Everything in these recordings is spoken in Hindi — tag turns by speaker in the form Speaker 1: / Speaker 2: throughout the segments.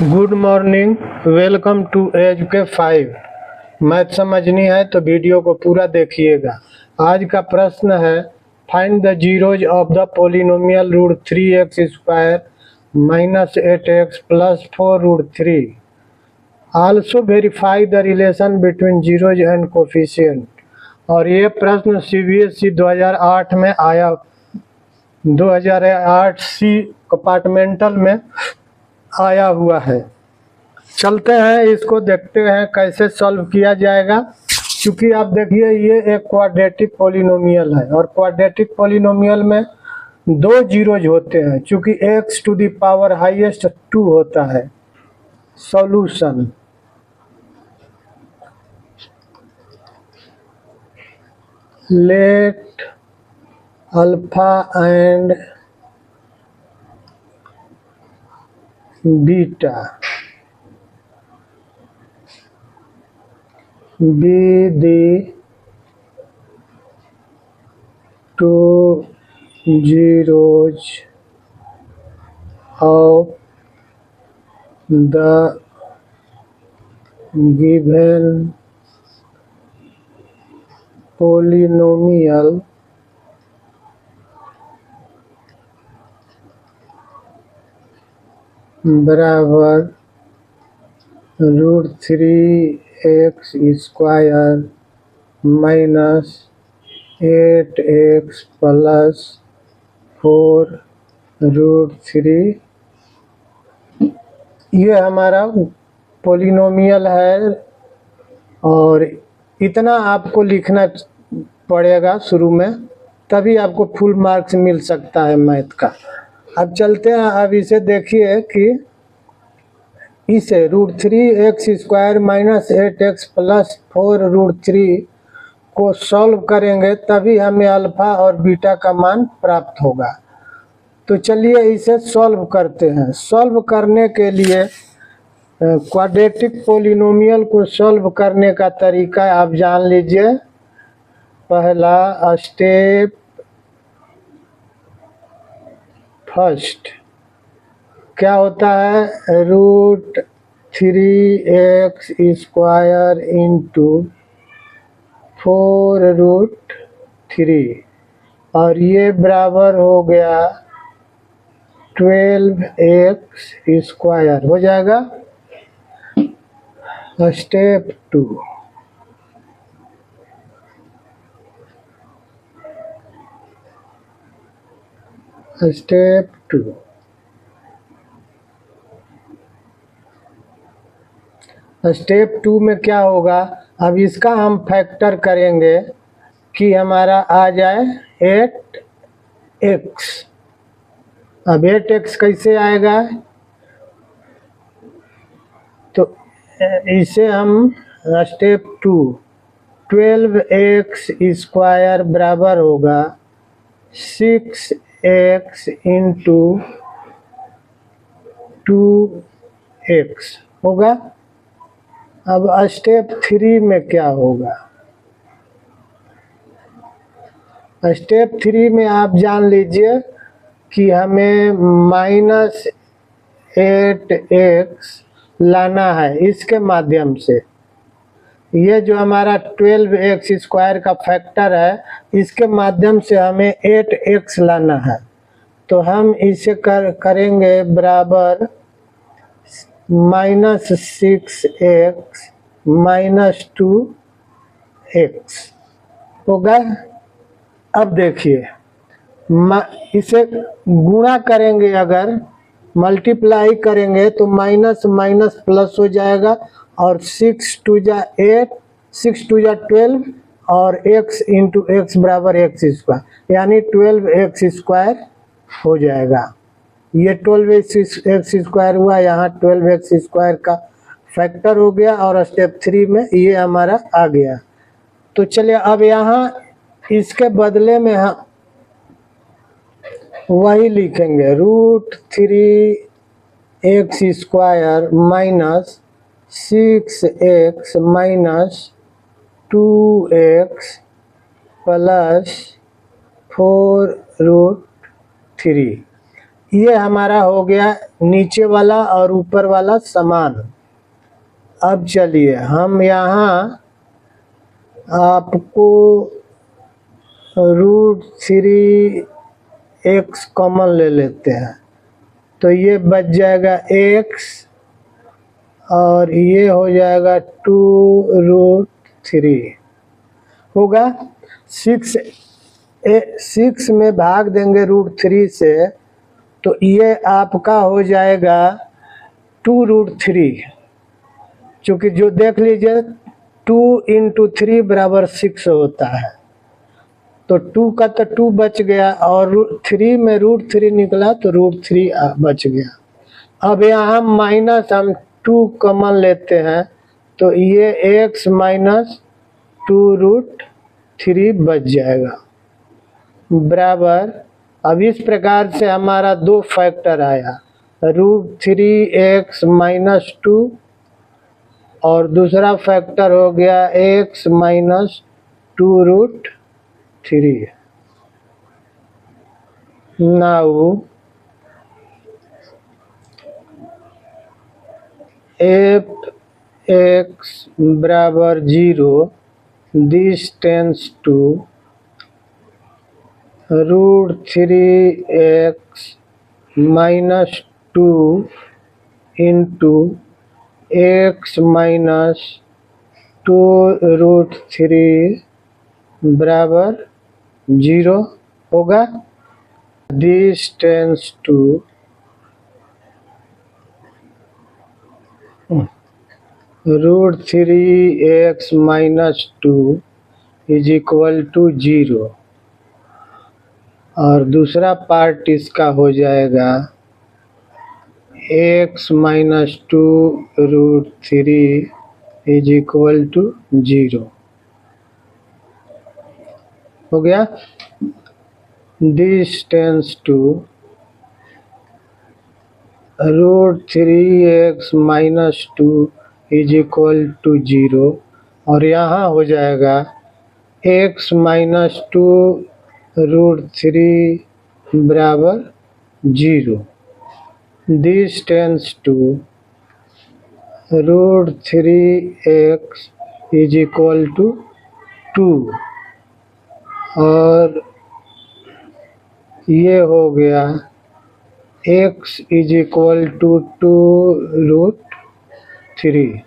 Speaker 1: गुड मॉर्निंग, वेलकम टू एजुके 5। मैथ समझनी है तो वीडियो को पूरा देखिएगा। आज का प्रश्न है find the zeros of the polynomial root 3x² minus 8x plus 4 root 3। Also verify the relation between zeros and coefficient. और ये प्रश्न CBSE 2008 में आया, 2008 सी कंपार्टमेंटल में आया हुआ है। चलते हैं, इसको देखते हैं कैसे सॉल्व किया जाएगा। क्योंकि आप देखिए ये एक क्वाड्रेटिक पॉलिनोमियल है और क्वाड्रेटिक पॉलिनोमियल में दो जीरोज होते हैं। चूंकि x to the power highest 2 होता है। Solution let alpha and beta be the two zeros of the given polynomial बराबर root 3x² minus 8x plus 4 root 3। ये हमारा पोलिनोमियल है और इतना आपको लिखना पड़ेगा शुरू में, तभी आपको फुल मार्क्स मिल सकता है मैथ का। अब चलते हैं, अब इसे देखिए कि इसे root 3x² minus 8x plus 4 root 3 को सॉल्व करेंगे तभी हमें अल्फा और बीटा का मान प्राप्त होगा। तो चलिए इसे सॉल्व करते हैं। सॉल्व करने के लिए क्वाड्रेटिक पॉलिनोमियल को सॉल्व करने का तरीका आप जान लीजिए। पहला स्टेप, फर्स्ट क्या होता है, रूट 3x² इंटू 4 रूट 3 और ये बराबर हो गया 12x² हो जाएगा। स्टेप 2, स्टेप 2 स्टेप 2 में क्या होगा, अब इसका हम फैक्टर करेंगे कि हमारा आ जाए 8x। अब 8x कैसे आएगा, तो इसे हम स्टेप 2 12x² बराबर होगा 6x इंटू 2x होगा। अब स्टेप 3 में क्या होगा, स्टेप 3 में आप जान लीजिए कि हमें माइनस 8x लाना है इसके माध्यम से। ये जो हमारा 12x² का फैक्टर है, इसके माध्यम से हमें 8x लाना है। तो हम इसे करेंगे बराबर माइनस 6x माइनस 2x होगा। अब देखिए इसे गुणा करेंगे, अगर मल्टीप्लाई करेंगे तो माइनस माइनस प्लस हो जाएगा और 6 2 जा 8, 6 2 जा 12 और x इंटू x बराबर x², यानी 12x² हो जाएगा। ये 12x² हुआ, यहाँ 12x² का फैक्टर हो गया और स्टेप 3 में ये हमारा आ गया। तो चलिए अब यहाँ इसके बदले में हम वही लिखेंगे, root 3x² minus 6x minus 2x plus 4 root 3। ये हमारा हो गया नीचे वाला और ऊपर वाला समान। अब चलिए हम यहाँ आपको √3x कॉमन ले लेते हैं, तो ये बच जाएगा x और ये हो जाएगा 2√3 होगा। 6 में भाग देंगे √3 से, तो ये आपका हो जाएगा 2√3, चूँकि जो देख लीजिए 2 × 3 = 6 होता है, तो 2 का तो 2 बच गया और 3 में √3 निकला तो √3 बच गया। अब यहाँ माइनस हम 2 कॉमन लेते हैं, तो ये x - 2√3 बच जाएगा बराबर। अब इस प्रकार से हमारा 2 फैक्टर आया, √3x - 2 और दूसरा फैक्टर हो गया x - 2√3। नाउ if x बराबर 0, this tends to √3x - 2 into x - 2√3 बराबर 0 होगा। This tends to √3x - 2 = 0 और दूसरा पार्ट इसका हो जाएगा x - 2√3 = 0 हो गया। This tends to √3x - 2 = 0 और यहाँ हो जाएगा x - 2√3 बराबर 0। This tends to √3x = 2 और ये हो गया x = 2√3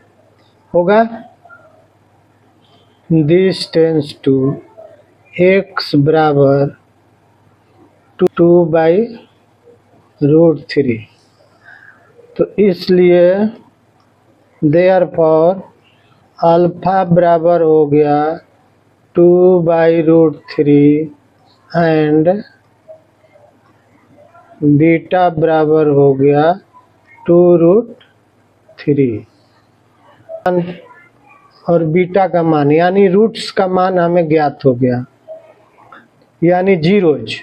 Speaker 1: होगा। This tends to x बराबर 2/√3, तो इसलिए therefore अल्फा बराबर हो गया 2/√3 एंड बीटा बराबर हो गया 2√3 और बीटा का मान यानी रूट्स का मान हमें ज्ञात हो गया, यानी जीरोज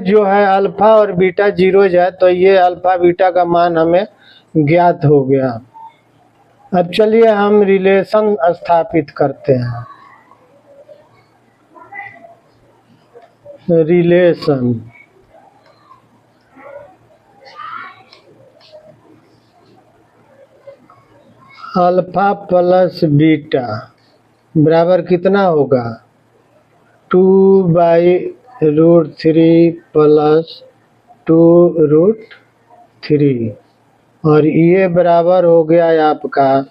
Speaker 1: जो है अल्फा और बीटा जीरोज है, तो ये अल्फा बीटा का मान हमें ज्ञात हो गया। अब चलिए हम रिलेशन स्थापित करते हैं। रिलेशन अल्फा प्लस बीटा बराबर कितना होगा 2/√3 प्लस 2√3 और ये बराबर हो गया आपका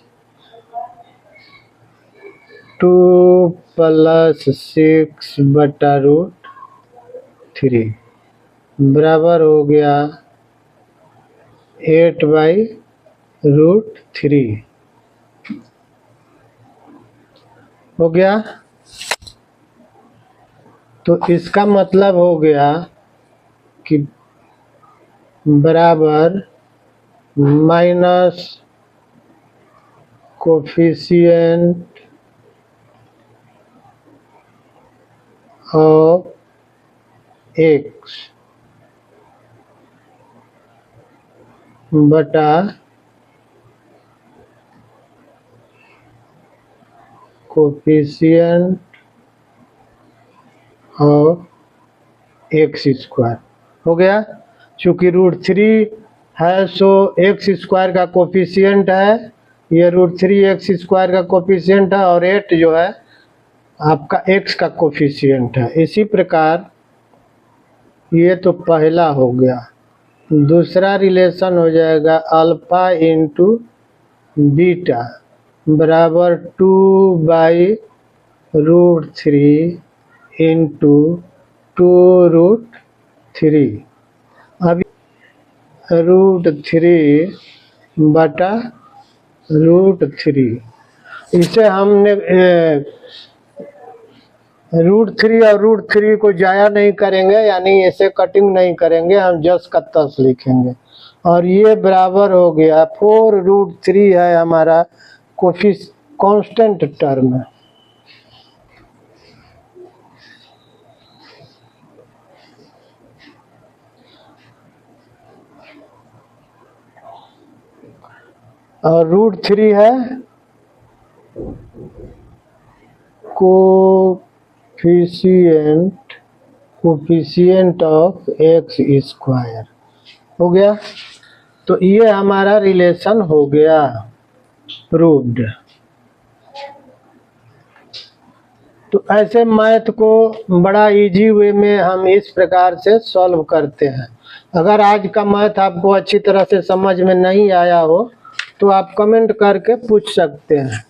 Speaker 1: 2 + 6/√3 बराबर हो गया 8/√3 हो गया। तो इसका मतलब हो गया कि बराबर माइनस कोफिशिएंट ऑफ x बटा कोफिशिएंट ऑफ x² हो गया। चूँकि √3 है सो एक्स स्क्वायर का कोफिशिएंट है, ये √3 एक्स स्क्वायर का कोफिशिएंट है और 8 जो है आपका एक्स का कोफिशिएंट है। इसी प्रकार ये तो पहला हो गया। दूसरा रिलेशन हो जाएगा अल्फा इंटू बीटा बराबर 2/√3 इंटू 2√3। अब √3 बटा √3, इसे हमने √3 और √3 को जाया नहीं करेंगे, यानी इसे कटिंग नहीं करेंगे, हम जस का तस लिखेंगे। और ये बराबर हो गया 4√3 है हमारा कांस्टेंट टर्म है। और √3 है कोफिशिएंट ऑफ एक्स स्क्वायर हो गया। तो ये हमारा रिलेशन हो गया प्रूव्ड। तो ऐसे मैथ को बड़ा इजी वे में हम इस प्रकार से सॉल्व करते हैं। अगर आज का मैथ आपको अच्छी तरह से समझ में नहीं आया हो तो आप कमेंट करके पूछ सकते हैं,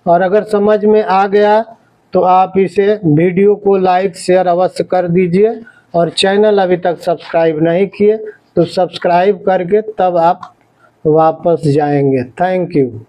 Speaker 1: और अगर समझ में आ गया तो आप इसे वीडियो को लाइक शेयर अवश्य कर दीजिए, और चैनल अभी तक सब्सक्राइब नहीं किए तो सब्सक्राइब करके तब आप वापस जाएंगे। Thank you.